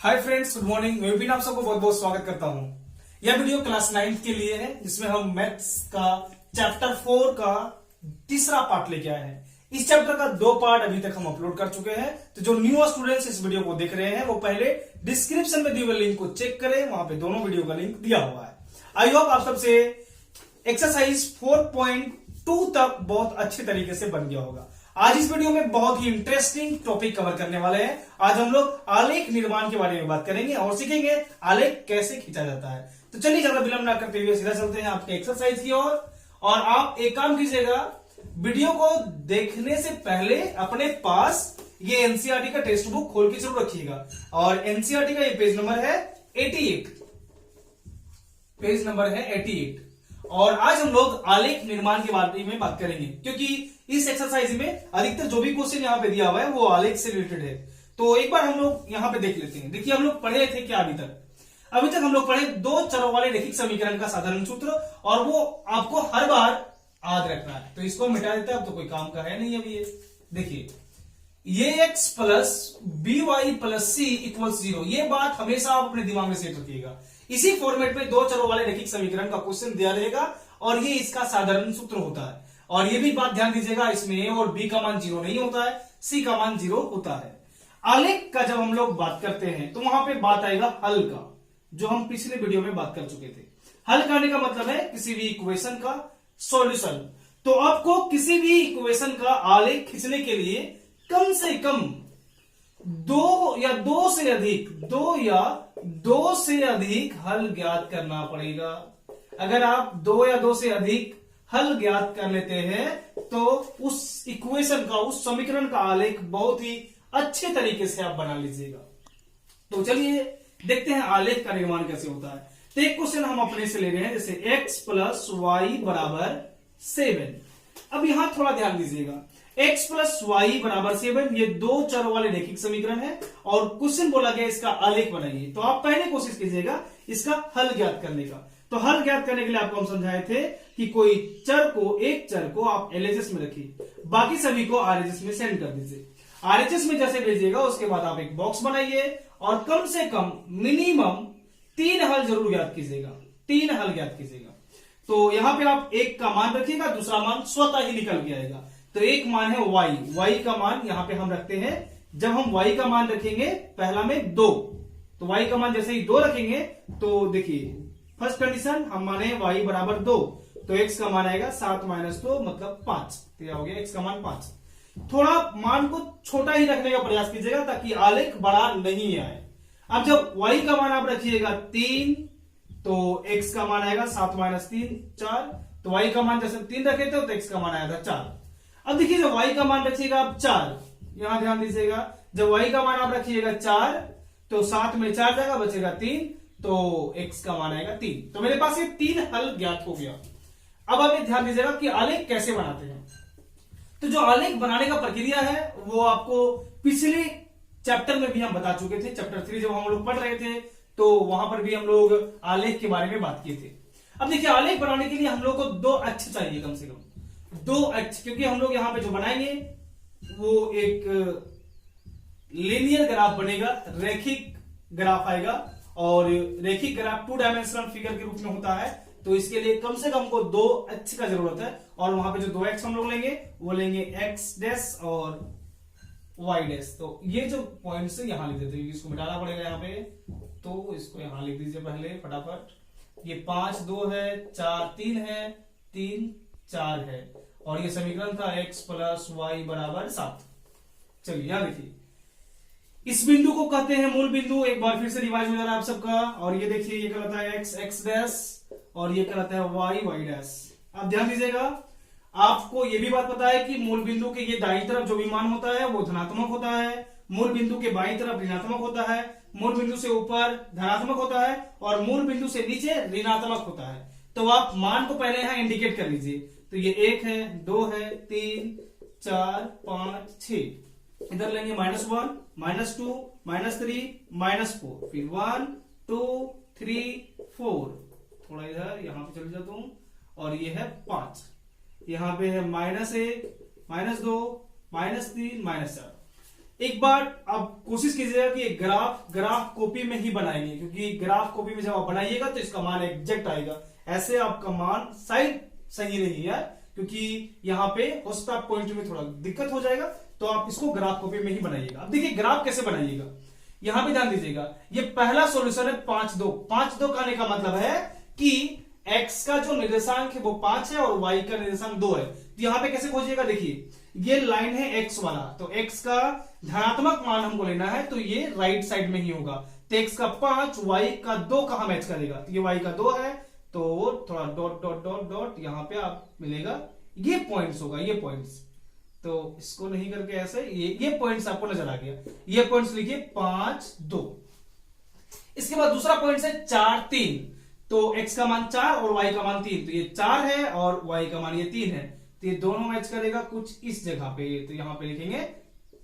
Hi friends, good morning. मैं भी आप सबको बहुत बहुत स्वागत करता हूं। यह वीडियो क्लास 9th के लिए है, जिसमें हम मैथ्स का चैप्टर 4 का तीसरा पार्ट लेके आए हैं। इस चैप्टर का 2 पार्ट अभी तक हम अपलोड कर चुके हैं। तो जो न्यू स्टूडेंट्स इस वीडियो को देख रहे हैं वो पहले डिस्क्रिप्शन में दिए हुए लिंक को चेक करें, वहां पे दोनों वीडियो का लिंक दिया हुआ है। आई होप आप सबसे एक्सरसाइज 4.2 तक बहुत अच्छे तरीके से बन गया होगा। आज इस वीडियो में बहुत ही इंटरेस्टिंग टॉपिक कवर करने वाले हैं। आज हम लोग आलेख निर्माण के बारे में बात करेंगे और सीखेंगे आलेख कैसे खींचा जाता है। तो चलिए ज्यादा विलंब ना करते हुए सीधा चलते हैं आपके एक्सरसाइज की ओर। और आप एक काम कीजिएगा, वीडियो को देखने से पहले अपने पास ये एनसीईआरटी का टेक्स्ट बुक खोल के जरूर रखिएगा। और एनसीईआरटी का ये पेज नंबर है 88, पेज नंबर है 88। और आज हम लोग आलेख निर्माण के बारे में बात करेंगे, क्योंकि इस एक्सरसाइज में अधिकतर जो भी क्वेश्चन यहाँ पे दिया हुआ है वो आलेख से रिलेटेड है। तो एक बार हम लोग यहाँ पे देख लेते हैं। देखिए, हम लोग पढ़े थे क्या अभी तक हम लोग पढ़े 2 चरों वाले रैखिक समीकरण का साधारण सूत्र, और वो आपको हर बार याद रखना है। तो इसको मिटा देते हैं, अब तो कोई काम का है नहीं अभी ये। देखिए, ये x plus B Y plus C equal 0, ये बात हमेशा आप अपने दिमाग में सेट रखिएगा। इसी फॉर्मेट में 2 चरों वाले रैखिक समीकरण का क्वेश्चन दिया रहेगा और ये इसका साधारण सूत्र होता है। और ये भी बात ध्यान दीजिएगा, इसमें a और b का मान 0 नहीं होता है, c का मान 0 होता है। आलेख का जब हम लोग बात करते हैं तो वहां पे बात आएगा हल का, जो हम पिछले वीडियो में बात कर चुके थे। हल करने का मतलब है किसी भी इक्वेशन का सॉल्यूशन। तो आपको किसी भी इक्वेशन का आलेख खींचने के लिए कम से कम 2 या 2 से अधिक हल ज्ञात करना पड़ेगा। अगर आप 2 या 2 से अधिक हल ज्ञात कर लेते हैं तो उस इक्वेशन का, उस समीकरण का आलेख बहुत ही अच्छे तरीके से आप बना लीजिएगा। तो चलिए देखते हैं आलेख का निर्माण कैसे होता है। तो एक क्वेश्चन हम अपने से ले रहे हैं, जैसे x प्लस वाई बराबर 7। अब यहां थोड़ा ध्यान दीजिएगा, x प्लस वाई बराबर 7 ये 2 चरों वाले रैखिक समीकरण है और क्वेश्चन बोला गया इसका आलेख बनाइए। तो आप पहले कोशिश कीजिएगा इसका हल ज्ञात करने का। तो हल ज्ञात करने के लिए आपको हम समझाए थे कि कोई एक चर को आप एलएचएस में रखिए, बाकी सभी को आरएचएस में सेंड कर दीजिए। आरएचएस में जैसे भेजिएगा उसके बाद आप एक बॉक्स बनाइए और कम से कम मिनिमम 3 हल जरूर ज्ञात कीजिएगा, 3 हल ज्ञात कीजिएगा। तो यहां पे आप एक का मान रखिएगा, दूसरा मान स्वतः ही निकल के आएगा। तो एक मान है y का मान यहां पे हम रखते हैं। जब हम y का मान रखेंगे पहला में 2, तो y का मान जैसे ही 2 रखेंगे तो देखिए फर्स्ट कंडीशन हम माने y बराबर 2, तो x का मान आएगा 7 - 2 मतलब 5। तो यह हो गया x का मान 5। थोड़ा मान को छोटा ही रखने का प्रयास कीजिएगा ताकि आलेख बड़ा नहीं आए। अब जब y का मान आप रखिएगा 3, तो x का मान आएगा 7 - 3 4। तो y का मान जैसे 3 रखे थे तो x का मान आया था 4। अब देखिए, जब y का मान रखिएगा आप 4, यहां ध्यान दीजिएगा, जब y का मान आप रखिएगा 4 तो 7 में 4 जाएगा, बचेगा 3, तो x का मान आएगा 3। तो मेरे पास ये 3 हल ज्ञात हो गया। अब आप ये ध्यान दीजिएगा कि आलेख कैसे बनाते हैं। तो जो आलेख बनाने का प्रक्रिया है वो आपको पिछले चैप्टर में भी हम बता चुके थे। चैप्टर 3 जब हम लोग पढ़ रहे थे तो वहां पर भी हम लोग आलेख के बारे में बात किए थे। अब देखिए, आलेख बनाने के लिए हम लोग को 2 अक्ष चाहिए, कम से कम 2 अक्ष, क्योंकि हम लोग यहां पे जो बनाएंगे वो एक लीनियर ग्राफ बनेगा, रैखिक ग्राफ आएगा। और रैखिक ग्राफ 2 डायमेंशनल फिगर के रूप में होता है। तो इसके लिए कम से कम को 2 अक्ष का जरूरत है। और वहां पे जो 2 अक्ष हम लोग लेंगे वो लेंगे x डैश और y डैश। तो ये जो पॉइंट से यहां लिख देते हैं, इसको मिटाना पड़ेगा यहाँ पे, तो इसको यहां लिख दीजिए पहले फटाफट। ये 5 2 है, 4 3 है, 3 4 है, और ये समीकरण था x प्लस वाई बराबर 7। चलिए यहां देखिए, इस बिंदु को कहते हैं मूल बिंदु। एक बार फिर से रिवाइज हो जा रहा है आप सबका। और ये देखिए, ये कहलाता है x डैश और ये कहलाता है y डैश। आप ध्यान दीजिएगा, आपको ये भी बात पता है कि मूल बिंदु के ये दाईं तरफ जो भी मान होता है वो धनात्मक होता है, मूल बिंदु के बाईं तरफ ऋणात्मक होता है, मूल बिंदु से ऊपर धनात्मक होता है और मूल बिंदु से नीचे ऋणात्मक होता है। तो आप मान को पहले यहां इंडिकेट कर लीजिए। तो ये 1 है, 2 है, 3 4 5 6। इधर लेंगे -1 -2 -3 -4, फिर 1 2 3 4, थोड़ा इधर यहां पे चले जाता हूं, और ये है 5। यहां पे है -1 -2 -3 -4। एक बार आप कोशिश कीजिएगा कि ग्राफ कॉपी में ही बनाएंगे, क्योंकि ग्राफ कॉपी में जब आप बनाइएगा तो इसका मान एग्जैक्ट आएगा। ऐसे आपका मान शायद सही नहीं है, क्योंकि यहाँ पे हो सकता है पॉइंट में थोड़ा दिक्कत हो जाएगा, तो आप इसको ग्राफ कॉपी में ही बनाइएगा। अब देखिए ग्राफ कैसे बनाइएगा, यहां पे ध्यान दीजिएगा। ये पहला सॉल्यूशन है 5 2। 5 2 कहने का मतलब है कि x का जो निर्देशांक है वो 5 है और y का निर्देशांक 2 है। तो यहां पे कैसे खोजिएगा, देखिए ये लाइन है x वाला, तो x का धनात्मक मान हमको लेना है, तो ये राइट साइड में ही होगा। तो x का 5 y का 2 कहां मैच करेगा, तो ये y का 2 है, तो थोड़ा डॉट डॉट डॉट डॉट यहां पे आप मिलेगा, ये पॉइंट्स होगा, ये पॉइंट्स। तो इसको नहीं करके ऐसे ये पॉइंट्स आपको नजर आ गया, ये पॉइंट्स लिखिए 5 2। इसके बाद दूसरा पॉइंट है 4 3। तो x का मान 4 और y का मान 3, तो ये 4 है और y का मान ये 3 है, तो ये दोनों मैच करेगा कुछ इस जगह पे, तो यहां पे लिखेंगे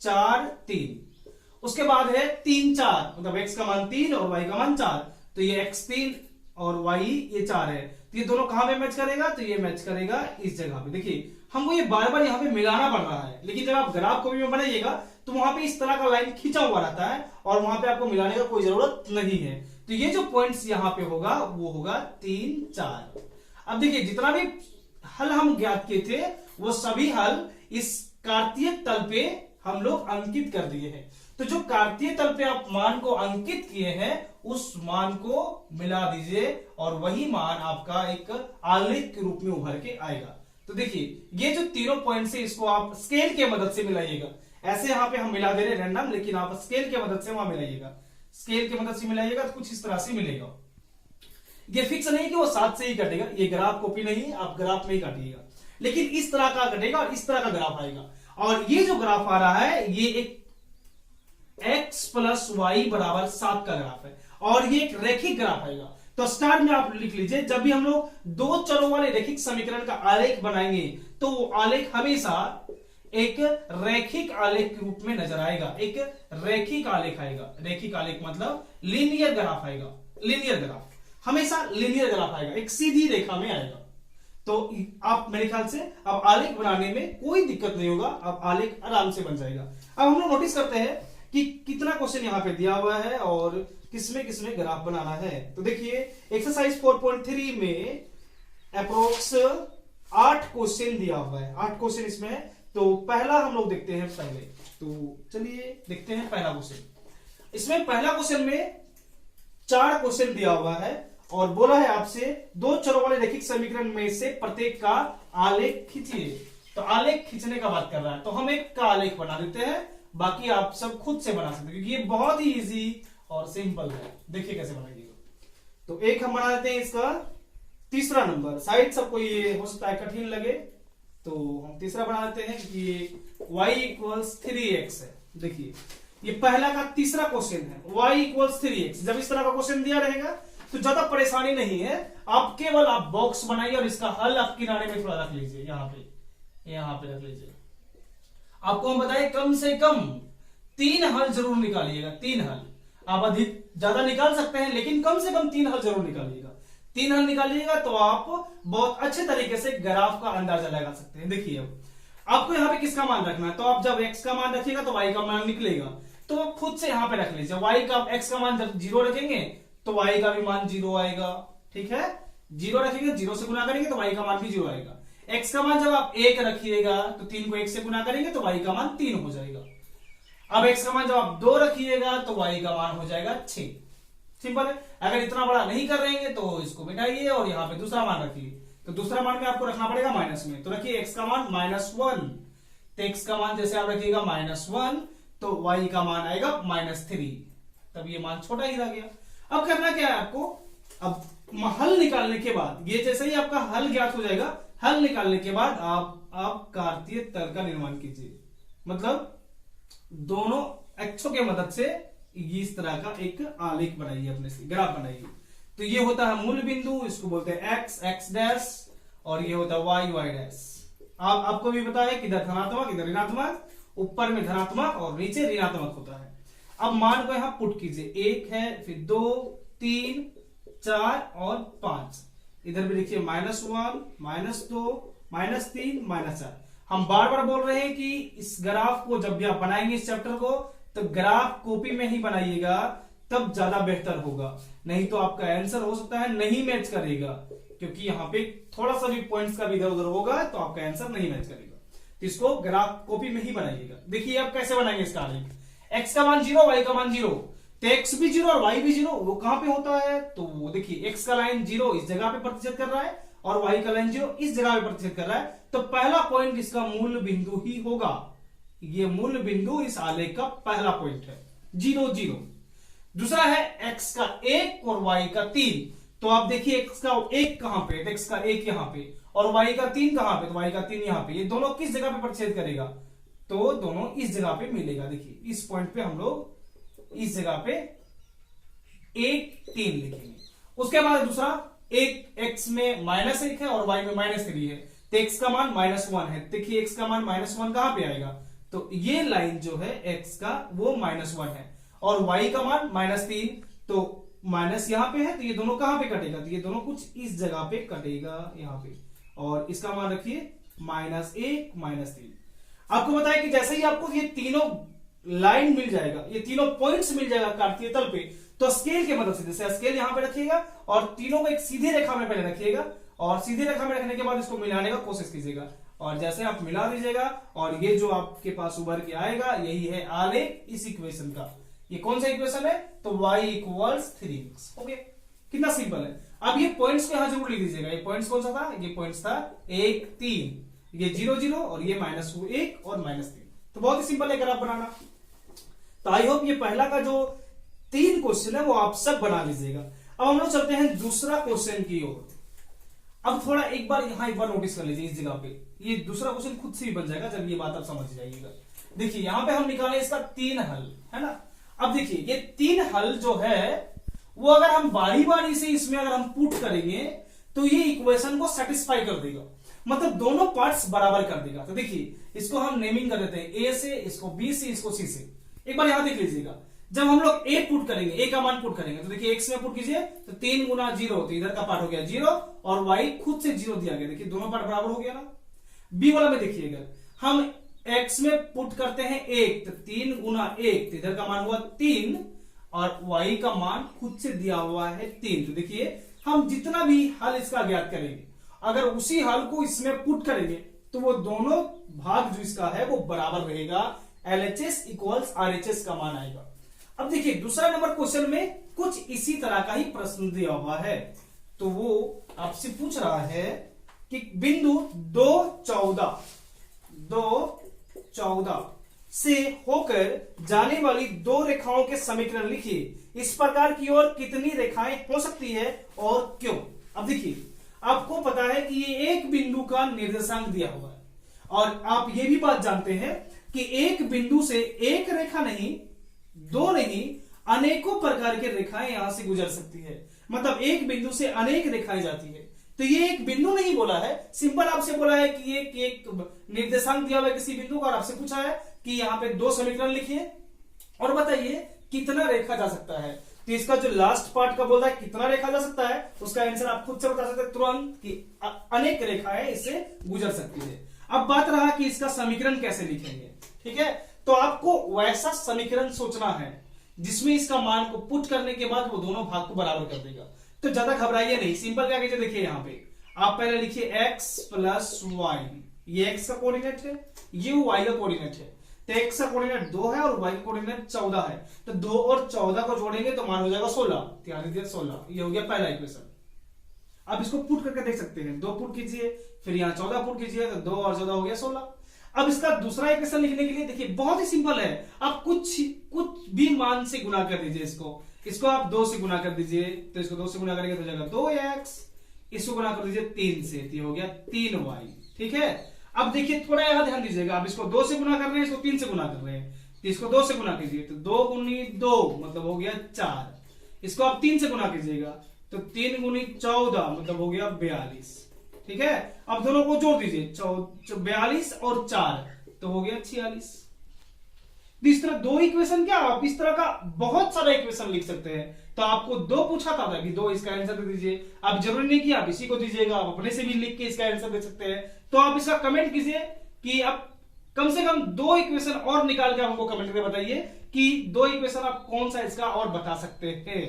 4 3। उसके बाद है 3 4, मतलब x का मान 3 और y का मान 4, तो ये x 3 और y ये 4 है, तो ये दोनों कहां पे मैच करेगा, तो ये मैच करेगा इस जगह पे। देखिए हमको ये बार बार यहाँ पे मिलाना पड़ रहा है, लेकिन जब आप ग्राफ कॉपी में बनाइएगा तो वहां पे इस तरह का लाइन खींचा हुआ रहता है और वहां पे आपको मिलाने का कोई जरूरत नहीं है। तो ये जो पॉइंट्स यहाँ पे होगा वो होगा 3 4। अब देखिए जितना भी हल हम ज्ञात किए थे वो सभी हल इस कार्तीय तल पे हम लोग अंकित कर दिए हैं। तो जो कार्तीय तल पे आप मान को अंकित किए हैं उस मान को मिला दीजिए और वही मान आपका एक आलेख के रूप में उभर के आएगा। तो देखिए ये जो तीनों पॉइंट है इसको आप स्केल की मदद से मिलाइएगा। ऐसे यहां पे हम मिला दे रहे रैंडम, लेकिन आप स्केल की मदद से वहां मिलाइएगा, स्केल की मदद से मिलाइएगा तो कुछ इस तरह से मिलेगा। ये फिक्स नहीं कि वो 7 से ही कटेगा, ये ग्राफ कॉपी नहीं, आप ग्राफ में ही काटिएगा, लेकिन इस तरह का कटेगा और इस तरह का ग्राफ आएगा। और ये जो ग्राफ आ रहा है ये एक x प्लस वाई बराबर 7 का ग्राफ है और ये एक रैखिक ग्राफ आएगा। तो स्टार्ट में आप लिख लीजिए, जब भी हम लोग दो चरों वाले रैखिक समीकरण का आलेख बनाएंगे तो वो आलेख हमेशा एक रैखिक आलेख के रूप में नजर आएगा, एक रैखिक आलेख आएगा। रैखिक आलेख मतलब लीनियर ग्राफ आएगा, लीनियर ग्राफ हमेशा लीनियर ग्राफ आएगा, एक सीधी रेखा में आएगा। तो आप मेरे ख्याल से अब आलेख बनाने में कोई दिक्कत नहीं होगा, अब आलेख आराम से बन जाएगा। अब हम लोग नोटिस करते हैं कि कितना क्वेश्चन यहां पे दिया हुआ है और किसमें ग्राफ बनाना है। तो देखिए एक्सरसाइज 4.3 में अप्रोक्स 8 क्वेश्चन दिया हुआ है, 8 क्वेश्चन इसमें है। तो पहला हम लोग देखते हैं पहले, तो चलिए देखते हैं पहला क्वेश्चन। इसमें पहला क्वेश्चन में 4 क्वेश्चन दिया हुआ है और बोला है आपसे दो चरों वाले रैखिक समीकरण में से प्रत्येक का आलेख खींचिए। तो आलेख खींचने का बात कर रहा है, तो हम एक का आलेख बना देते हैं, बाकी आप सब खुद से बना सकते हैं क्योंकि ये बहुत ही इजी और सिंपल है। देखिए कैसे बनाइएगा। तो एक हम बना देते हैं इसका तीसरा नंबर, शायद सबको ये हो सकता है कठिन लगे, तो हम तीसरा बना देते हैं कि y इक्वल्स 3x है। देखिए ये पहला का तीसरा क्वेश्चन है, y इक्वल्स 3x। जब इस तरह का क्वेश्चन दिया रहेगा तो ज्यादा परेशानी नहीं है, आप केवल आप बॉक्स बनाइए और इसका हल आप किनारे में थोड़ा रख लीजिए, यहाँ पे रख लीजिए। आपको हम बताए कम से कम 3 हल जरूर निकालिएगा, 3 हल। आप अधिक ज्यादा निकाल सकते हैं लेकिन कम से कम 3 हल जरूर निकालिएगा। 3 हल निकालिएगा तो आप बहुत अच्छे तरीके से ग्राफ का अंदाजा लगा सकते हैं। देखिए अब आपको यहाँ पे किसका मान रखना है, तो आप जब x का मान रखिएगा तो y का मान निकलेगा, तो आप खुद से यहाँ पे रख लीजिए। y का x का मान जब 0 रखेंगे तो y का भी मान 0 आएगा, ठीक है। 0 रखेंगे, 0 से गुना करेंगे तो y का मान भी 0 आएगा। x का मान जब आप 1 रखिएगा तो 3 को 1 से गुना करेंगे तो y का मान 3 हो जाएगा। अब x का मान जब आप 2 रखिएगा तो y का मान हो जाएगा 6। सिंपल है। अगर इतना बड़ा नहीं कर रहेंगे तो इसको मिटाइए और यहाँ पे दूसरा मान रखिए। तो दूसरा मान में आपको रखना पड़ेगा माइनस में, तो रखिए x का मान -1। तो x का मान जैसे आप रखिएगा -1 तो y का मान आएगा -3, तब ये मान छोटा ही रह गया। अब करना क्या है आपको, अब हल निकालने के बाद ये जैसे ही आपका हल ज्ञात हो जाएगा, हल निकालने के बाद आप कार्तीय तल का निर्माण कीजिए, मतलब दोनों अक्षों के मदद से इस तरह का एक आलेख बनाइए, अपने से ग्राफ बनाइए। तो ये होता है मूल बिंदु, इसको बोलते हैं x x डैश, और ये होता है y y डैश। आपको भी पता है कि इधर धनात्मक इधर ऋणात्मक, ऊपर में धनात्मक और नीचे ऋणात्मक होता है। अब मान को यहां पुट कीजिए, 1 है, फिर 2 3 4 और 5। इधर भी लिखिए -1 -2 -3 -4। हम बार बार बोल रहे हैं कि इस ग्राफ को जब भी आप बनाएंगे इस चैप्टर को तो ग्राफ कॉपी में ही बनाइएगा, तब ज्यादा बेहतर होगा। नहीं तो आपका आंसर हो सकता है नहीं मैच करेगा, क्योंकि यहाँ पे थोड़ा सा भी पॉइंट्स का भी इधर उधर होगा तो आपका आंसर नहीं मैच करेगा। तो इसको ग्राफ कॉपी में ही बनाइएगा। देखिए आप कैसे बनाएंगे इसका आलेख। एक्स का मान 0, वाई का मान 0, तो एक्स भी 0 और वाई भी 0, वो कहां पे होता है? तो वो देखिए एक्स का लाइन 0 इस जगह पे प्रतिशत कर रहा है और वाई का लाइन 0 इस जगह पे प्रतिशत कर रहा है, तो पहला पॉइंट इसका मूल बिंदु ही होगा। ये मूल बिंदु इस आलेख का पहला पॉइंट है, 0 0। दूसरा है एक्स का 1 और वाई का 3, तो आप देखिए एक्स का 1 कहां पे, तो एक्स का 1 यहां पे, और वाई का 3 कहां पे, तो वाई का 3 यहां पे। ये दोनों किस जगह पे प्रतिच्छेद करेगा? तो दोनों इस जगह पे मिलेगा। देखिए इस पॉइंट पे हम लोग इस जगह पे 1 3 लिखेंगे। उसके बाद दूसरा, एक एक्स में -1 है और वाई में -3 है, तो एक्स का मान -1 है। देखिए एक्स का मान -1 कहां पे आएगा? तो ये लाइन जो है एक्स का वो -1 है, और वाई का मान -3, तो माइनस यहां पे है, तो ये दोनों कहां पे कटेगा? तो ये दोनों कुछ इस जगह पे कटेगा यहां पे, और इसका मान रखिए -1 -3। आपको बताया कि जैसे ही आपको ये तीनों लाइन मिल जाएगा, ये तीनों पॉइंट्स मिल जाएगा काटतीय तल पे, तो स्केल के मदद से, जैसे स्केल यहां पे रखिएगा और तीनों को एक सीधी रेखा में पहले रखिएगा, और सीधी रेखा में रखने के बाद इसको मिलाने का कोशिश कीजिएगा, और जैसे आप मिला दीजिएगा और ये जो आपके पास उभर के आएगा यही है आलेख इस इक्वेशन का। ये कौन सा इक्वेशन है? तो y = 3x। हो गया, कितना सिंपल है। अब ये पॉइंट्स को यहां जरूर लिख दीजिएगा। ये पॉइंट्स कौन सा था? ये पॉइंट्स था 1 3, ये 0 0 और ये -1 और -3। तो बहुत ही सिंपल है ग्राफ बनाना। तो आई होप ये पहला का जो 3 क्वेश्चन है वो आप सब बना लीजिएगा। अब हम लोग चलते हैं दूसरा क्वेश्चन की ओर। अब थोड़ा एक बार नोटिस कर लीजिए इस जगह पे, ये दूसरा क्वेश्चन खुद से ही बन जाएगा जब ये बात आप समझ जाइएगा। देखिए यहां पे हम निकाले इसका 3 हल, है ना। अब देखिए ये 3 हल जो है वो अगर हम बारी बारी से इसमें अगर हम पुट करेंगे तो ये इक्वेशन को सेटिस्फाई कर देगा, मतलब दोनों पार्ट्स बराबर कर देगा। तो देखिए इसको हम नेमिंग कर देते हैं, ए से, इसको बी से, इसको सी से। एक बार यहां देख लीजिएगा, जब हम लोग ए पुट करेंगे, ए का मान पुट करेंगे, तो देखिए एक्स में पुट कीजिए तो 3 × 0, तो इधर का पार्ट हो गया 0 और वाई खुद से 0 दिया गया। देखिए दोनों पार्ट बराबर हो गया ना। बी वाला में देखिएगा, हम x में पुट करते हैं 1, तो 3 × 1, तो इधर का मान हुआ 3 और y का मान खुद से दिया हुआ है 3। तो देखिए हम जितना भी हल इसका ज्ञात करेंगे, अगर उसी हल को इसमें पुट करेंगे तो वो दोनों भाग जो इसका है वो बराबर रहेगा। LHS = RHS का मान आएगा। अब देखिए दूसरा नंबर क्वेश्चन में कुछ इसी तरह का ही प्रश्न दिया हुआ है, तो वो आपसे पूछ रहा है कि बिंदु 2 14 से होकर जाने वाली 2 रेखाओं के समीकरण लिखिए। इस प्रकार की और कितनी रेखाएं हो सकती है और क्यों? अब देखिए आपको पता है कि ये एक बिंदु का निर्देशांक दिया हुआ है, और आप ये भी बात जानते हैं कि एक बिंदु से एक रेखा नहीं, 2 नहीं, अनेकों प्रकार की रेखाएं यहां से गुजर सकती है। मतलब एक बिंदु से अनेक रेखाएं जाती है। तो ये एक बिंदु नहीं बोला है, सिंपल आपसे बोला है कि ये एक निर्देशांक दिया हुआ है किसी बिंदु का, और आपसे पूछा है कि यहाँ पे 2 समीकरण लिखिए और बताइए कितना रेखा जा सकता है। तो इसका जो लास्ट पार्ट का बोल रहा है कितना रेखा जा सकता है, उसका आंसर आप खुद से बता सकते हैं तुरंत कि अनेक रेखाएं इससे गुजर सकती है। अब बात रहा कि इसका समीकरण कैसे लिखेंगे, ठीक है। तो आपको वैसा समीकरण सोचना है जिसमें इसका मान को पुट करने के बाद वो दोनों भाग को बराबर कर देगा। तो ज्यादा घबराइए नहीं, सिंपल क्या कीजिए, देखिए यहां पे आप पहले लिखिए x + y, ये x का कोऑर्डिनेट है, ये y का कोऑर्डिनेट है। तो x का कोऑर्डिनेट 2 है और y का कोऑर्डिनेट 14 है, तो 2 और 14 को जोड़ेंगे तो मान हो जाएगा 16। ध्यान दीजिए 16, ये हो गया पहला इक्वेशन। अब इसको पुट करके देख सकते हैं, 2 पुट कीजिए, फिर यहाँ 14 पुट कीजिए, तो 2 और 14 हो गया 16। अब इसका दूसरा इक्वेशन लिखने के लिए देखिए बहुत ही सिंपल है, आप कुछ भी मान से गुना कर दीजिए। इसको आप 2 से गुना कर दीजिए, तो इसको 2 से गुना करेंगे तो हो जाएगा 2x, इसको गुना कर दीजिए 3 से, तो हो गया 3y, ठीक है। अब देखिए थोड़ा यहां ध्यान दीजिएगा, आप इसको 2 से गुना कर रहे हैं, इसको 3 से गुना कर रहे हैं, तो इसको 2 से गुना कीजिए, तो 2 × 2 मतलब हो गया 4। इसको आप 3 से गुना कीजिएगा तो 3 × 14 मतलब हो गया 42, ठीक है। अब दोनों को जोड़ दीजिए, 42 और 4 तो हो गया 46। इस तरह 2 इक्वेशन, क्या आप इस तरह का बहुत सारा इक्वेशन लिख सकते हैं। तो आपको 2 पूछा था कि 2, इसका आंसर दे दीजिए। आप जरूरी नहीं कि आप इसी को दीजिएगा, आप अपने से भी लिख के इसका आंसर दे सकते हैं। तो आप इसका कमेंट कीजिए कि आप कम से कम 2 इक्वेशन और निकाल के हमको कमेंट में बताइए कि 2 इक्वेशन आप कौन सा इसका और बता सकते हैं।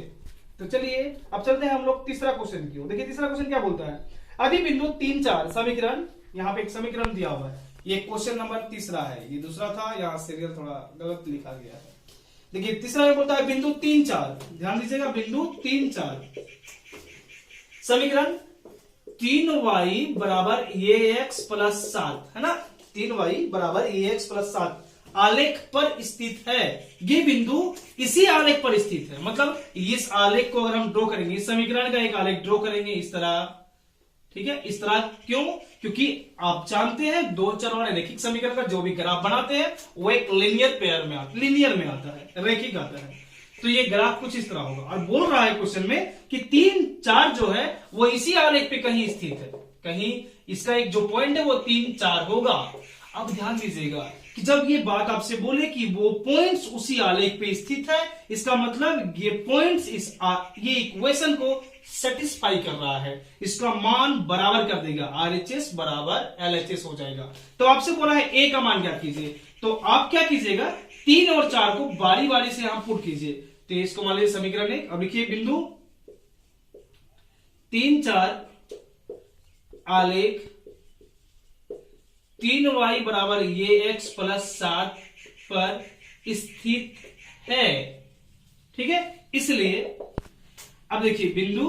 तो चलिए अब चलते हैं हम लोग तीसरा क्वेश्चन की ओर। देखिए तीसरा क्वेश्चन क्या बोलता है, अधि बिंदु 3 4 समीकरण, यहाँ पे एक समीकरण दिया हुआ है। ये क्वेश्चन नंबर तीसरा है, ये दूसरा था, यहाँ सीरियल थोड़ा गलत लिखा गया है। देखिए तीसरा में बोलता है बिंदु 3 4, ध्यान दीजिएगा बिंदु 3 4 समीकरण 3y बराबर ax प्लस 7 है ना, 3y बराबर ax प्लस 7 आलेख पर स्थित है। ये बिंदु इसी आलेख पर स्थित है, मतलब इस आलेख को अगर हम ड्रॉ करेंगे, इस समीकरण का एक आलेख ड्रॉ करेंगे इस तरह, ठीक है, इस तरह। क्यों? क्योंकि आप जानते हैं दो चर वाले रैखिक समीकरण का जो भी ग्राफ बनाते हैं वो एक लीनियर पेयर में लीनियर में आता है, रैखिक आता है। तो ये ग्राफ कुछ इस तरह होगा और बोल रहा है क्वेश्चन में कि 3 4 जो है वो इसी आलेख पे कहीं स्थित है, कहीं इसका एक जो पॉइंट है वो 3 4 होगा। अब ध्यान दीजिएगा कि जब ये बात आपसे बोले कि वो पॉइंट्स उसी आलेख पे स्थित है, इसका मतलब ये पॉइंट्स ये इक्वेशन को सेटिस्फाई कर रहा है, इसका मान बराबर कर देगा, RHS बराबर LHS हो जाएगा। तो आपसे बोला है A का मान ज्ञात कीजिए, तो आप क्या कीजिएगा 3 और 4 को बारी बारी से यहां पुट कीजिए। तो इसको मान लीजिए समीकरण 1। अब लिखिए बिंदु 3 4 आलेख 3y बराबर ax प्लस 7 पर स्थित है, ठीक है। इसलिए अब देखिए बिंदु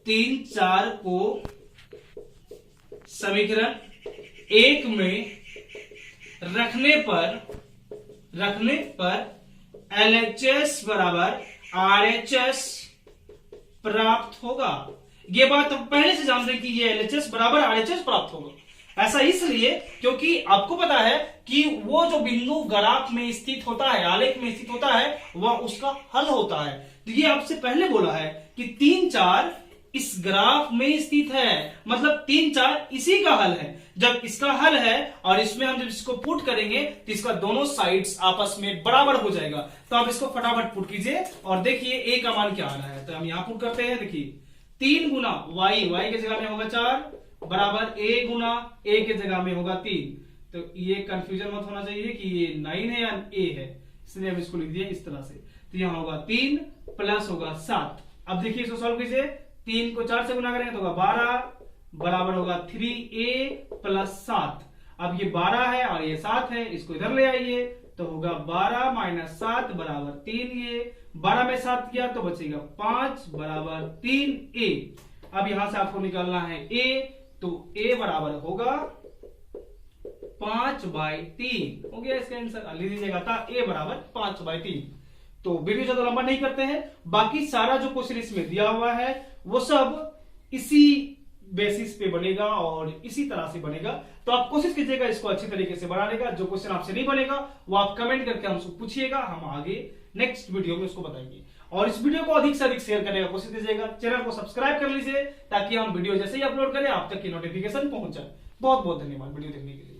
3 4 को समीकरण 1 में रखने पर LHS बराबर RHS प्राप्त होगा। ये बात हम पहले से जानते हैं कि ये LHS बराबर RHS प्राप्त होगा। ऐसा इसलिए क्योंकि आपको पता है कि वो जो बिंदु ग्राफ में स्थित होता है, आलेख में स्थित होता है, वह उसका हल होता है। तो ये आपसे पहले बोला है कि 3 4 इस ग्राफ में स्थित है, मतलब 3 4 इसी का हल है। जब इसका हल है और इसमें हम जब इसको पुट करेंगे तो इसका दोनों साइड्स आपस में बराबर हो जाएगा। तो आप इसको फटाफट पुट कीजिए और देखिए A का मान क्या आ रहा है। तो हम यहां पुट करते हैं, देखिए 3 गुना y के जगह में होगा 4 बराबर a गुना a के जगह में होगा 3। तो ये कंफ्यूजन मत होना चाहिए कि ये 9 है या a है, इसलिए हम इसको लिख दिए इस तरह से। तो यहां होगा 3 प्लस होगा 7। अब देखिए इसको सॉल्व कीजिए, 3 को 4 से गुना करेंगे तो होगा 12 बराबर होगा 3a प्लस 7। अब ये 12 है और ये 7 है, इसको इधर ले आइए तो होगा 12 माइनस 7 बराबर 3a। 12 में 7 किया तो बचेगा 5 बराबर 3a। अब यहां से आपको निकालना है a, तो a बराबर होगा 5/3 हो गया इसका आंसर। ले लीजिएगा था a बराबर 5/3। तो वीडियो ज्यादा लंबा नहीं करते हैं, बाकी सारा जो क्वेश्चन इसमें दिया हुआ है वो सब इसी बेसिस पे बनेगा और इसी तरह से बनेगा। तो आप कोशिश कीजिएगा इसको अच्छी तरीके से बनाने का। जो क्वेश्चन आपसे नहीं बनेगा वो आप कमेंट करके हमसे पूछिएगा, हम आगे नेक्स्ट वीडियो में उसको बताएंगे। और इस वीडियो को अधिक से अधिक शेयर करने का कोशिश कीजिएगा। चैनल को सब्सक्राइब कर लीजिए ताकि हम वीडियो जैसे ही अपलोड करें आप तक की नोटिफिकेशन पहुंच जाए। बहुत बहुत धन्यवाद वीडियो देखने के लिए।